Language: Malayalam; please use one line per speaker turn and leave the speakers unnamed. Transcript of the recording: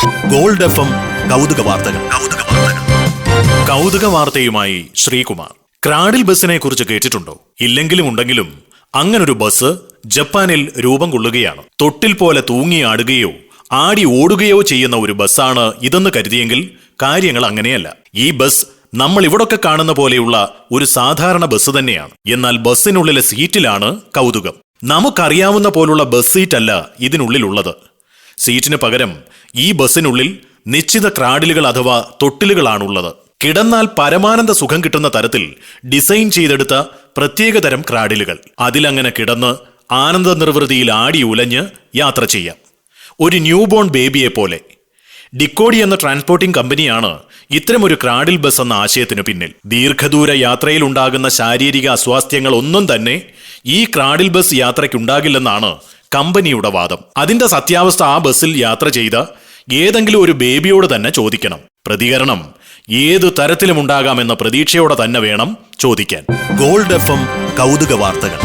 ഗോൾഡ് FM കൗതുക വാർത്തകൾ. കൗതുക വാർത്തയുമായി ശ്രീകുമാർ. ക്രാഡിൽ ബസ്സിനെ കുറിച്ച് കേട്ടിട്ടുണ്ടോ? ഇല്ലെങ്കിലും ഉണ്ടെങ്കിലും അങ്ങനൊരു ബസ് ജപ്പാനിൽ രൂപം കൊള്ളുകയാണ്. തൊട്ടിൽ പോലെ തൂങ്ങിയാടുകയോ ആടി ഓടുകയോ ചെയ്യുന്ന ഒരു ബസ്സാണ് ഇതെന്ന് കരുതിയെങ്കിൽ കാര്യങ്ങൾ അങ്ങനെയല്ല. ഈ ബസ് നമ്മൾ ഇവിടൊക്കെ കാണുന്ന പോലെയുള്ള ഒരു സാധാരണ ബസ് തന്നെയാണ്. എന്നാൽ ബസ്സിനുള്ളിലെ സീറ്റിലാണ് കൗതുകം. നമുക്കറിയാവുന്ന പോലുള്ള ബസ് സീറ്റല്ല ഇതിനുള്ളിലുള്ളത്. സീറ്റിന് പകരം ഈ ബസ്സിനുള്ളിൽ നിശ്ചിത ക്രാഡിലുകൾ അഥവാ തൊട്ടിലുകളാണുള്ളത്. കിടന്നാൽ പരമാനന്ദ സുഖം കിട്ടുന്ന തരത്തിൽ ഡിസൈൻ ചെയ്തെടുത്ത പ്രത്യേകതരം ക്രാഡിലുകൾ. അതിലങ്ങനെ കിടന്ന് ആനന്ദ നിർവൃതിയിൽ ആടി ഉലഞ്ഞ് യാത്ര ചെയ്യാം, ഒരു ന്യൂബോൺ ബേബിയെ പോലെ. ഡിക്കോഡി എന്ന ട്രാൻസ്പോർട്ടിംഗ് കമ്പനിയാണ് ഇത്തരമൊരു ക്രാഡിൽ ബസ് എന്ന ആശയത്തിനു പിന്നിൽ. ദീർഘദൂര യാത്രയിലുണ്ടാകുന്ന ശാരീരിക അസ്വാസ്ഥ്യങ്ങൾ ഒന്നും തന്നെ ഈ ക്രാഡിൽ ബസ് യാത്രയ്ക്കുണ്ടാകില്ലെന്നാണ് കമ്പനിയുടെ വാദം. അതിന്റെ സത്യാവസ്ഥ ആ ബസ്സിൽ യാത്ര ചെയ്ത ഏതെങ്കിലും ഒരു ബേബിയോട് തന്നെ ചോദിക്കണം. പ്രതികരണം ഏതു തരത്തിലും ഉണ്ടാകാമെന്ന പ്രതീക്ഷയോടെ തന്നെ വേണം ചോദിക്കാൻ. ഗോൾഡ് FM കൗതുക വാർത്തകൾ.